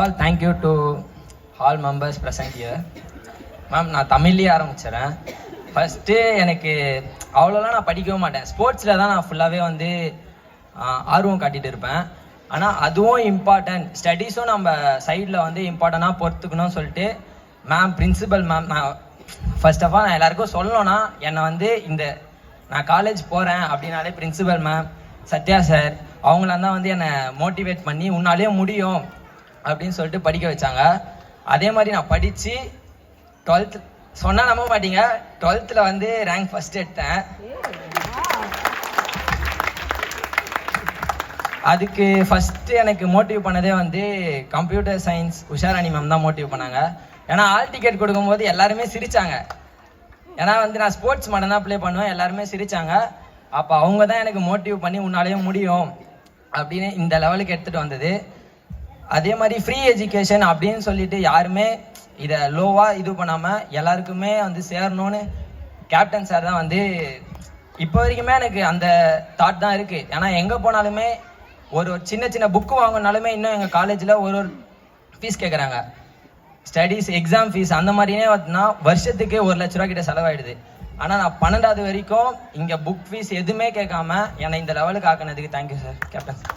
All thank you to all members present here. Ma'am நான் தமிழ்லேயே ஆரம்பிச்சிடறேன். First எனக்கு அவ்வளோலாம் நான் படிக்கவும் மாட்டேன். ஸ்போர்ட்ஸில் தான் நான் ஃபுல்லாகவே வந்து ஆர்வம் காட்டிகிட்டு இருப்பேன். ஆனால் அதுவும் இம்பார்ட்டன்ட், ஸ்டடீஸும் நம்ம சைடில் வந்து இம்பார்ட்டண்ட்டாக பொறுத்துக்கணும்னு சொல்லிட்டு மேம், பிரின்சிபல் மேம், நான் ஃபர்ஸ்ட் ஆஃப் ஆல் நான் எல்லாருக்கும் சொல்லணும்னா என்னை வந்து நான் காலேஜ் போகிறேன் அப்படின்னாலே பிரின்சிபல் மேம், சத்யா சார் அவங்களாம் தான் வந்து என்னை மோட்டிவேட் பண்ணி உன்னாலே முடியும் அப்படின்னு சொல்லிட்டு படிக்க வச்சாங்க. அதே மாதிரி நான் படித்து 12th சொன்னால் நம்ப மாட்டீங்க, 12th வந்து ரேங்க் ஃபர்ஸ்ட் எடுத்தேன். அதுக்கு ஃபஸ்ட்டு எனக்கு மோட்டிவ் பண்ணதே வந்து கம்ப்யூட்டர் சயின்ஸ் உஷாராணி மேம் தான் மோட்டிவ் பண்ணாங்க. ஏன்னா ஆல் டிக்கெட் கொடுக்கும்போது எல்லாருமே சிரித்தாங்க. ஏன்னா வந்து நான் ஸ்போர்ட்ஸ் மட்டும் தான் ப்ளே பண்ணுவேன், எல்லாருமே சிரித்தாங்க. அப்போ அவங்க தான் எனக்கு மோட்டிவ் பண்ணி உன்னாலேயும் முடியும் அப்படின்னு இந்த லெவலுக்கு எடுத்துகிட்டு வந்தது. அதே மாதிரி ஃப்ரீ எஜுகேஷன் அப்படின்னு சொல்லிட்டு யாருமே இதை லோவாக இது பண்ணாமல் எல்லாருக்குமே வந்து சேரணும்னு கேப்டன் சார் தான் வந்து இப்போ வரைக்குமே எனக்கு அந்த தாட் தான் இருக்குது. ஏன்னா எங்கே போனாலுமே ஒரு சின்ன சின்ன புக்கு வாங்கினாலுமே இன்னும் எங்கள் காலேஜில் ஒரு ஃபீஸ் கேட்குறாங்க. ஸ்டடீஸ் எக்ஸாம் ஃபீஸ் அந்த மாதிரியே வந்துன்னா வருஷத்துக்கு 1 லட்ச ரூபா கிட்ட செலவாயிடுது. ஆனால் நான் 12வது வரைக்கும் இங்கே புக் ஃபீஸ் எதுவுமே கேட்காம என்னை இந்த லெவலுக்கு ஆக்கினதுக்கு தேங்க்யூ சார், கேப்டன் சார்.